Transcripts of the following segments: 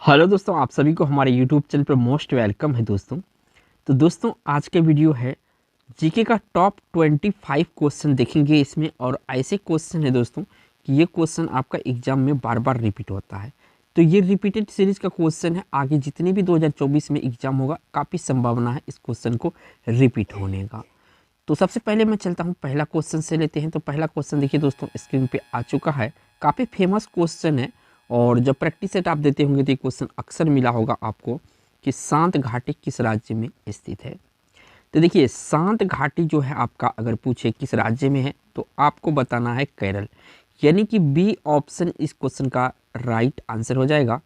Hello दोस्तों, आप सभी को हमारे यूट्यूब चैनल पर मोस्ट वेलकम है दोस्तों। तो दोस्तों आज का वीडियो है जीके का टॉप 25 क्वेश्चन देखेंगे इसमें। और ऐसे क्वेश्चन है दोस्तों कि ये क्वेश्चन आपका एग्जाम में बार बार रिपीट होता है। तो ये रिपीटेड सीरीज का क्वेश्चन है। आगे जितने भी 2024 में एग्जाम होगा काफ़ी संभावना है इस क्वेश्चन को रिपीट होने का। तो सबसे पहले मैं चलता हूँ, पहला क्वेश्चन से लेते हैं। तो पहला क्वेश्चन देखिए दोस्तों, स्क्रीन पे आ चुका है। काफ़ी फेमस क्वेश्चन है और जब प्रैक्टिस सेट आप देते होंगे तो ये क्वेश्चन अक्सर मिला होगा आपको कि शांत घाटी किस राज्य में स्थित है। तो देखिए शांत घाटी जो है आपका अगर पूछे किस राज्य में है तो आपको बताना है केरल, यानी कि बी ऑप्शन इस क्वेश्चन का राइट आंसर हो जाएगा।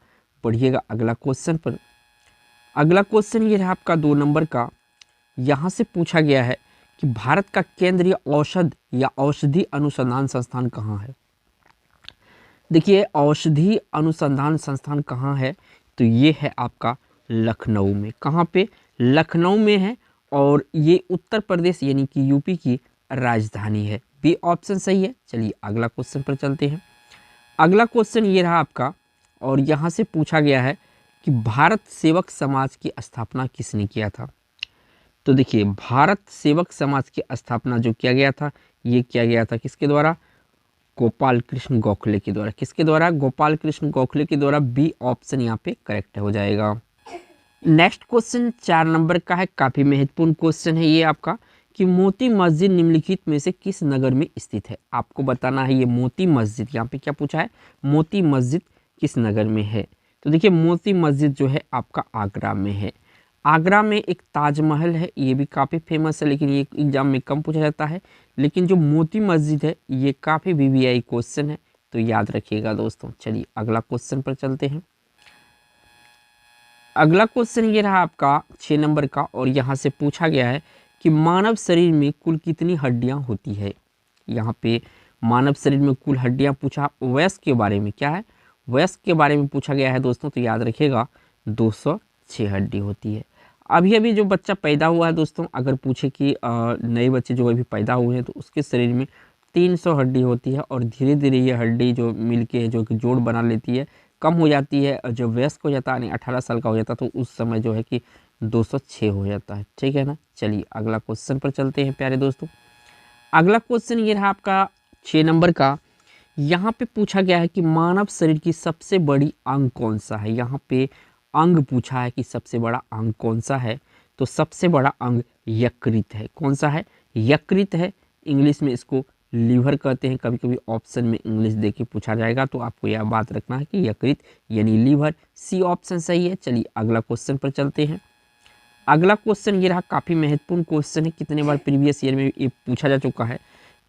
पढ़िएगा अगला क्वेश्चन पर। अगला क्वेश्चन ये है आपका 2 नंबर का। यहाँ से पूछा गया है कि भारत का केंद्रीय औषध या औषधि अनुसंधान संस्थान कहाँ है। देखिए औषधि अनुसंधान संस्थान कहाँ है, तो ये है आपका लखनऊ में। कहाँ पे? लखनऊ में है। और ये उत्तर प्रदेश यानी कि यूपी की राजधानी है। बी ऑप्शन सही है। चलिए अगला क्वेश्चन पर चलते हैं। अगला क्वेश्चन ये रहा आपका और यहाँ से पूछा गया है कि भारत सेवक समाज की स्थापना किसने किया था। तो देखिए भारत सेवक समाज की स्थापना जो किया गया था, ये किया गया था किसके द्वारा? गोपाल कृष्ण गोखले के द्वारा। किसके द्वारा? गोपाल कृष्ण गोखले के द्वारा। बी ऑप्शन यहाँ पे करेक्ट हो जाएगा। नेक्स्ट क्वेश्चन 4 नंबर का है। काफ़ी महत्वपूर्ण क्वेश्चन है ये आपका कि मोती मस्जिद निम्नलिखित में से किस नगर में स्थित है। आपको बताना है ये मोती मस्जिद, यहाँ पे क्या पूछा है, मोती मस्जिद किस नगर में है। तो देखिए मोती मस्जिद जो है आपका आगरा में है। आगरा में एक ताजमहल है, ये भी काफ़ी फेमस है, लेकिन ये एग्जाम में कम पूछा जाता है। लेकिन जो मोती मस्जिद है ये काफ़ी वीवीआई क्वेश्चन है, तो याद रखिएगा दोस्तों। चलिए अगला क्वेश्चन पर चलते हैं। अगला क्वेश्चन ये रहा आपका 6 नंबर का और यहाँ से पूछा गया है कि मानव शरीर में कुल कितनी हड्डियाँ होती है। यहाँ पे मानव शरीर में कुल हड्डियाँ पूछा। वयस्क के बारे में क्या है, वयस्क के बारे में पूछा गया है दोस्तों। तो याद रखिएगा 206 हड्डी होती है। अभी अभी जो बच्चा पैदा हुआ है दोस्तों, अगर पूछे कि नए बच्चे जो अभी पैदा हुए हैं तो उसके शरीर में 300 हड्डी होती है। और धीरे धीरे ये हड्डी जो मिलके जो कि जोड़ बना लेती है, कम हो जाती है। और जब वयस्क हो जाता है यानी 18 साल का हो जाता है तो उस समय जो है कि 206 हो जाता है। ठीक है ना। चलिए अगला क्वेश्चन पर चलते हैं प्यारे दोस्तों। अगला क्वेश्चन ये रहा आपका 6 नंबर का। यहाँ पे पूछा गया है कि मानव शरीर की सबसे बड़ी अंग कौन सा है। यहाँ पे अंग पूछा है कि सबसे बड़ा अंग कौन सा है। तो सबसे बड़ा अंग यकृत है। कौन सा है? यकृत है। इंग्लिश में इसको लीवर कहते हैं। कभी कभी ऑप्शन में इंग्लिश दे के पूछा जाएगा तो आपको यह बात रखना है कि यकृत यानी लीवर। सी ऑप्शन सही है। चलिए अगला क्वेश्चन पर चलते हैं। अगला क्वेश्चन ये रहा, काफ़ी महत्वपूर्ण क्वेश्चन है। कितने बार प्रीवियस ईयर में ये पूछा जा चुका है।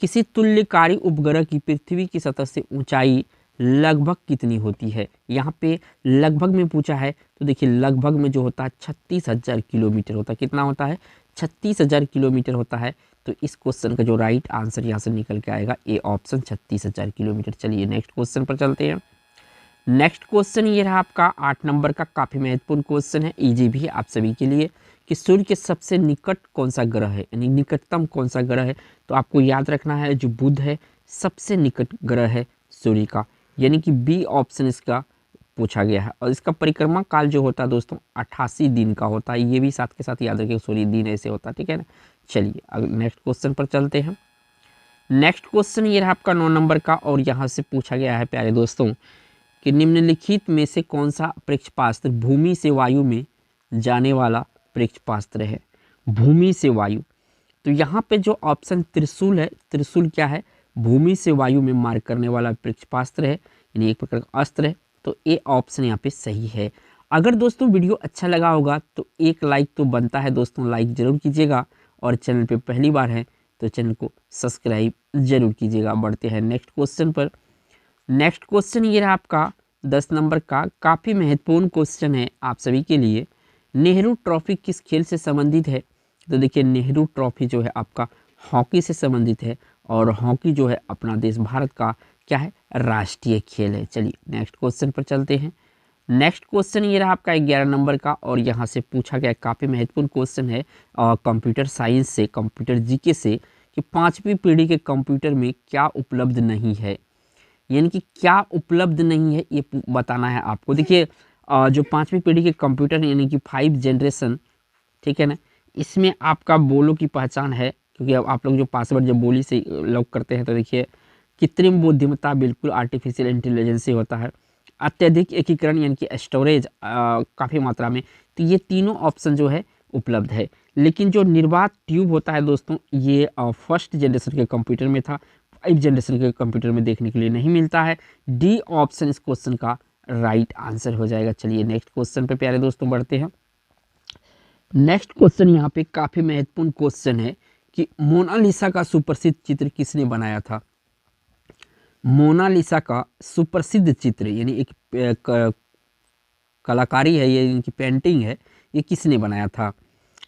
किसी तुल्यकारी उपग्रह की पृथ्वी की सतह से ऊंचाई लगभग कितनी होती है। यहाँ पे लगभग में पूछा है। तो देखिए लगभग में जो होता है 36,000 किलोमीटर होता है। कितना होता है? 36,000 किलोमीटर होता है। तो इस क्वेश्चन का जो राइट आंसर यहाँ से निकल के आएगा ए ऑप्शन 36,000 किलोमीटर। चलिए नेक्स्ट क्वेश्चन पर चलते हैं। नेक्स्ट क्वेश्चन ये रहा आपका 8 नंबर का। काफ़ी महत्वपूर्ण क्वेश्चन है, इजी भी है आप सभी के लिए कि सूर्य के सबसे निकट कौन सा ग्रह है, यानी निकटतम कौन सा ग्रह है। तो आपको याद रखना है जो बुध है सबसे निकट ग्रह है सूर्य का, यानी कि बी ऑप्शन इसका पूछा गया है। और इसका परिक्रमा काल जो होता है दोस्तों 88 दिन का होता है। ये भी साथ के साथ याद रखिए, सूर्य दिन ऐसे होता है। ठीक है ना। चलिए अगर नेक्स्ट क्वेश्चन पर चलते हैं। नेक्स्ट क्वेश्चन ये रहा आपका 9 नंबर का और यहाँ से पूछा गया है प्यारे दोस्तों कि निम्नलिखित में से कौन सा प्रक्षेपास्त्र भूमि से वायु में जाने वाला प्रक्षेपास्त्र है। भूमि से वायु। तो यहाँ पे जो ऑप्शन त्रिशूल है, त्रिशूल क्या है? भूमि से वायु में मार करने वाला प्रक्षेपास्त्र है, यानी एक प्रकार का अस्त्र है। तो ए ऑप्शन यहाँ पे सही है। अगर दोस्तों वीडियो अच्छा लगा होगा तो एक लाइक तो बनता है दोस्तों, लाइक जरूर कीजिएगा। और चैनल पे पहली बार है तो चैनल को सब्सक्राइब जरूर कीजिएगा। बढ़ते हैं नेक्स्ट क्वेश्चन पर। नेक्स्ट क्वेश्चन ये रहा आपका 10 नंबर का। काफ़ी महत्वपूर्ण क्वेश्चन है आप सभी के लिए। नेहरू ट्रॉफी किस खेल से संबंधित है। तो देखिए नेहरू ट्रॉफी जो है आपका हॉकी से संबंधित है। और हॉकी जो है अपना देश भारत का क्या है, राष्ट्रीय खेल है। चलिए नेक्स्ट क्वेश्चन पर चलते हैं। नेक्स्ट क्वेश्चन ये रहा आपका 11 नंबर का और यहाँ से पूछा गया काफ़ी महत्वपूर्ण क्वेश्चन है कंप्यूटर साइंस से, कंप्यूटर जीके से कि 5वीं पीढ़ी के कंप्यूटर में क्या उपलब्ध नहीं है, यानी कि क्या उपलब्ध नहीं है ये बताना है आपको। देखिए जो 5वीं पीढ़ी के कंप्यूटर यानी कि 5 जनरेशन, ठीक है ना, इसमें आपका बोलो की पहचान है, क्योंकि अब आप लोग जो पासवर्ड जब बोली से लॉक करते हैं तो देखिए कृत्रिम बुद्धिमत्ता बिल्कुल आर्टिफिशियल इंटेलिजेंस से होता है। अत्यधिक एकीकरण यानी कि स्टोरेज काफ़ी मात्रा में, तो ये तीनों ऑप्शन जो है उपलब्ध है। लेकिन जो निर्वात ट्यूब होता है दोस्तों, ये फर्स्ट जनरेशन के कंप्यूटर में था, 5 जनरेशन के कंप्यूटर में देखने के लिए नहीं मिलता है। डी ऑप्शन इस क्वेश्चन का राइट आंसर हो जाएगा। चलिए नेक्स्ट क्वेश्चन पे प्यारे दोस्तों बढ़ते हैं। नेक्स्ट क्वेश्चन यहाँ पे काफ़ी महत्वपूर्ण क्वेश्चन है कि मोनालिसा का सुप्रसिद्ध चित्र किसने बनाया था। मोनालिसा का सुप्रसिद्ध चित्र यानी एक कलाकारी है, ये इनकी पेंटिंग है, ये किसने बनाया था।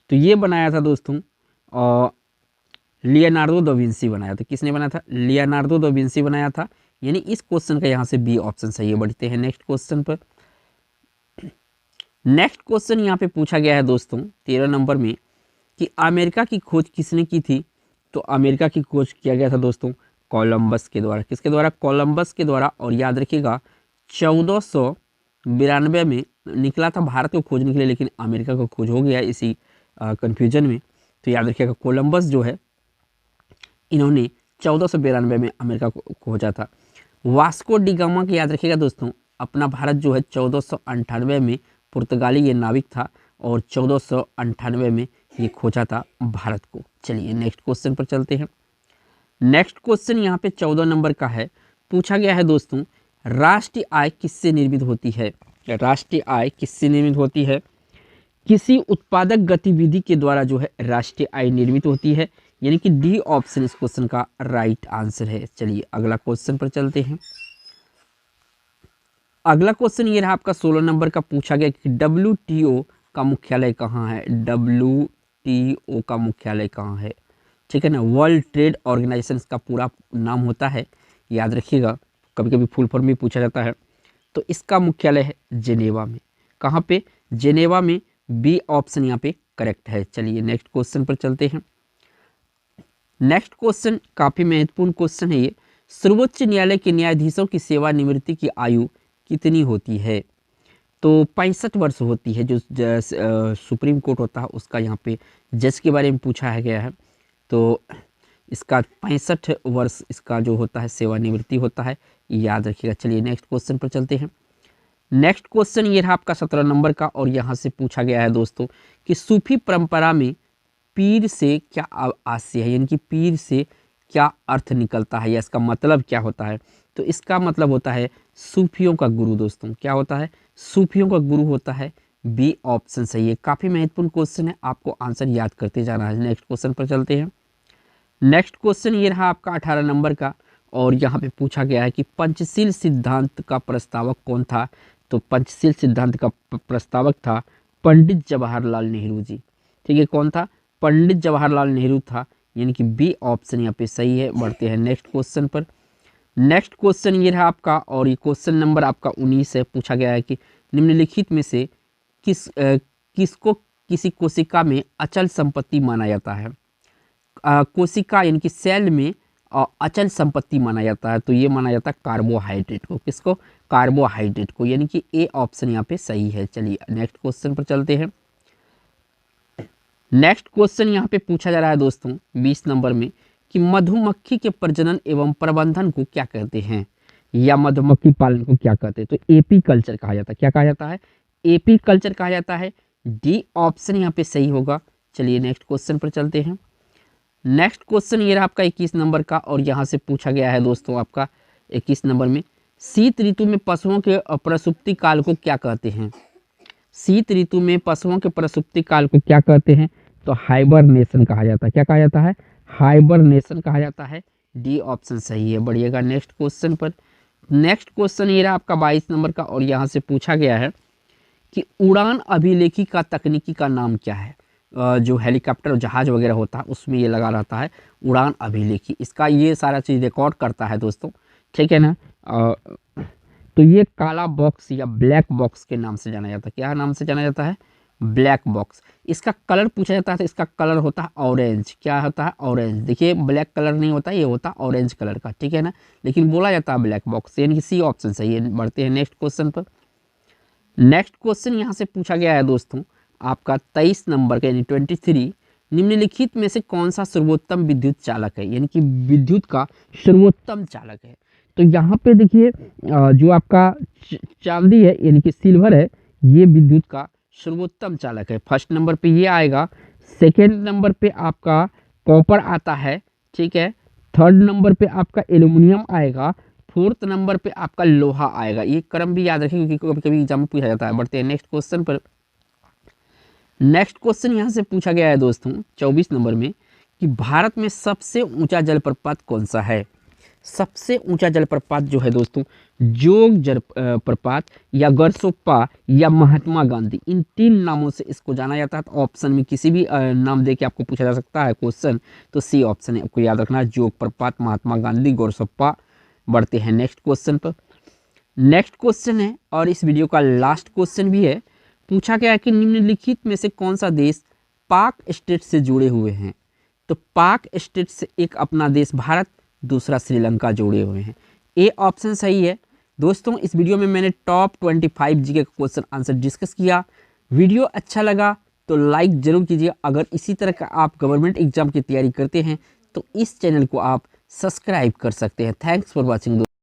तो ये बनाया था दोस्तों लियोनार्डो दा विंसी बनाया था। किसने बनाया था? लियोनार्डो दा विंसी बनाया था। यानी इस क्वेश्चन का यहाँ से बी ऑप्शन सही है। बढ़ते हैं नेक्स्ट क्वेश्चन पर। नेक्स्ट क्वेश्चन यहाँ पे पूछा गया है दोस्तों 13 नंबर में कि अमेरिका की खोज किसने की थी। तो अमेरिका की खोज किया गया था दोस्तों कोलंबस के द्वारा। किसके द्वारा? कोलंबस के द्वारा। और याद रखिएगा 1492 में निकला था भारत को खोजने के लिए, लेकिन अमेरिका को खोज हो गया इसी कन्फ्यूजन में। तो याद रखिएगा कोलंबस जो है इन्होंने 1492 में अमेरिका को खोजा था। वास्को डी गामा के याद रखिएगा दोस्तों, अपना भारत जो है 1498 में पुर्तगाली ये नाविक था और 1498 में ये खोजा था भारत को। चलिए नेक्स्ट क्वेश्चन पर चलते हैं। नेक्स्ट क्वेश्चन यहाँ पे 14 नंबर का है। पूछा गया है दोस्तों राष्ट्रीय आय किससे निर्मित होती है। राष्ट्रीय आय किससे निर्मित होती है? किसी उत्पादक गतिविधि के द्वारा जो है राष्ट्रीय आय निर्मित होती है। यानी कि डी ऑप्शन इस क्वेश्चन का राइट आंसर है। चलिए अगला क्वेश्चन पर चलते हैं। अगला क्वेश्चन ये रहा आपका 16 नंबर का। पूछा गया कि WTO का मुख्यालय कहाँ है। WTO का मुख्यालय कहाँ है? ठीक है ना, वर्ल्ड ट्रेड ऑर्गेनाइजेशन का पूरा नाम होता है, याद रखिएगा, कभी कभी फुल फॉर्म भी पूछा जाता है। तो इसका मुख्यालय है जेनेवा में। कहाँ पे? जेनेवा में। बी ऑप्शन यहाँ पे करेक्ट है। चलिए नेक्स्ट क्वेश्चन पर चलते हैं। नेक्स्ट क्वेश्चन काफ़ी महत्वपूर्ण क्वेश्चन है ये। सर्वोच्च न्यायालय के न्यायाधीशों की सेवानिवृत्ति की आयु कितनी होती है? तो 65 वर्ष होती है। जो सुप्रीम कोर्ट होता है उसका यहाँ पे जज के बारे में पूछा गया है। तो इसका 65 वर्ष इसका जो होता है सेवानिवृत्ति होता है, याद रखिएगा। चलिए नेक्स्ट क्वेश्चन पर चलते हैं। नेक्स्ट क्वेश्चन ये रहा आपका 17 नंबर का। और यहाँ से पूछा गया है दोस्तों कि सूफी परंपरा में पीर से क्या आशय है, यानी कि पीर से क्या अर्थ निकलता है या इसका मतलब क्या होता है। तो इसका मतलब होता है सूफियों का गुरु। दोस्तों क्या होता है? सूफियों का गुरु होता है। बी ऑप्शन सही है। काफ़ी महत्वपूर्ण क्वेश्चन है, आपको आंसर याद करते जाना है। नेक्स्ट क्वेश्चन पर चलते हैं। नेक्स्ट क्वेश्चन ये रहा आपका 18 नंबर का। और यहाँ पे पूछा गया है कि पंचशील सिद्धांत का प्रस्तावक कौन था। तो पंचशील सिद्धांत का प्रस्तावक था पंडित जवाहरलाल नेहरू जी। ठीक है, कौन था? पंडित जवाहरलाल नेहरू था। यानी कि बी ऑप्शन यहाँ पे सही है। बढ़ते हैं नेक्स्ट क्वेश्चन पर। नेक्स्ट क्वेश्चन ये रहा आपका और ये क्वेश्चन नंबर आपका 19 है। पूछा गया है कि निम्नलिखित में से किसको किसी कोशिका में अचल संपत्ति माना जाता है। कोशिका यानी कि सेल में अचल संपत्ति माना जाता है। तो ये माना जाता है कार्बोहाइड्रेट को। किसको? कार्बोहाइड्रेट को। यानी कि ए ऑप्शन यहाँ पे सही है। चलिए नेक्स्ट क्वेश्चन पर चलते हैं। नेक्स्ट क्वेश्चन यहाँ पे पूछा जा रहा है दोस्तों 20 नंबर में कि मधुमक्खी के प्रजनन एवं प्रबंधन को क्या कहते हैं, या मधुमक्खी पालन को क्या कहते हैं। तो एपी कल्चर कहा जाता है। क्या कहा जाता है? एपी कल्चर कहा जाता है। डी ऑप्शन यहाँ पे सही होगा। चलिए नेक्स्ट क्वेश्चन पर चलते हैं। नेक्स्ट क्वेश्चन ये रहा आपका 21 नंबर का। और यहाँ से पूछा गया है दोस्तों आपका 21 नंबर में शीत ऋतु में पशुओं के प्रसुप्ति काल को क्या कहते हैं। शीत ऋतु में पशुओं के प्रसुप्ति काल को क्या कहते हैं। तो हाइबरनेशन कहा जाता है। क्या कहा जाता है? हाइबरनेशन कहा जाता है। डी ऑप्शन सही है। बढ़िएगा नेक्स्ट क्वेश्चन पर। नेक्स्ट क्वेश्चन ये रहा आपका 22 नंबर का। और यहाँ से पूछा गया है कि उड़ान अभिलेखी का तकनीकी का नाम क्या है। जो हेलीकॉप्टर और जहाज वगैरह होता है उसमें ये लगा रहता है उड़ान अभिलेखी। इसका ये सारा चीज़ रिकॉर्ड करता है दोस्तों। ठीक है ना। तो ये काला बॉक्स या ब्लैक बॉक्स के नाम से जाना जाता है। क्या नाम से जाना जाता है? Black box. इसका कलर पूछा जाता है तो इसका कलर होता है ऑरेंज। क्या होता है? ऑरेंज। देखिए ब्लैक कलर नहीं होता, ये होता है ऑरेंज कलर का। ठीक है ना, लेकिन बोला जाता है ब्लैक बॉक्स। यानी कि सी ऑप्शन सही है। बढ़ते हैं नेक्स्ट क्वेश्चन पर। नेक्स्ट क्वेश्चन यहाँ से पूछा गया है दोस्तों आपका 23 नंबर का यानी 23, निम्नलिखित में से कौन सा सर्वोत्तम विद्युत चालक है, यानी कि विद्युत का सर्वोत्तम चालक है। तो यहाँ पे देखिए जो आपका चांदी है यानी कि सिल्वर है, ये विद्युत का सर्वोत्तम चालक है। फर्स्ट नंबर पे ये आएगा, सेकेंड नंबर पे आपका कॉपर आता है, ठीक है। थर्ड नंबर पे आपका एल्युमिनियम आएगा, फोर्थ नंबर पे आपका लोहा आएगा। ये क्रम भी याद रखें क्योंकि कभी कभी एग्जाम में पूछा जाता है। बढ़ते हैं नेक्स्ट क्वेश्चन पर। नेक्स्ट क्वेश्चन यहाँ से पूछा गया है दोस्तों 24 नंबर में कि भारत में सबसे ऊंचा जलप्रपात कौन सा है। सबसे ऊंचा जलप्रपात जो है दोस्तों, जोग जलप्रपात या गरसोप्पा या महात्मा गांधी, इन 3 नामों से इसको जाना जाता है। तो ऑप्शन में किसी भी नाम दे के आपको पूछा जा सकता है क्वेश्चन, तो सी ऑप्शन है आपको याद रखना है, जोग प्रपात, महात्मा गांधी, गरसोप्पा। बढ़ते हैं नेक्स्ट क्वेश्चन पर। नेक्स्ट क्वेश्चन है और इस वीडियो का लास्ट क्वेश्चन भी है। पूछा गया है कि निम्नलिखित में से कौन सा देश पाक स्टेट से जुड़े हुए हैं। तो पाक स्टेट से एक अपना देश भारत, दूसरा श्रीलंका जुड़े हुए हैं। ए ऑप्शन सही है दोस्तों। इस वीडियो में मैंने टॉप 25 जीके का क्वेश्चन आंसर डिस्कस किया। वीडियो अच्छा लगा तो लाइक जरूर कीजिए। अगर इसी तरह का आप गवर्नमेंट एग्जाम की तैयारी करते हैं तो इस चैनल को आप सब्सक्राइब कर सकते हैं। Thanks for watching.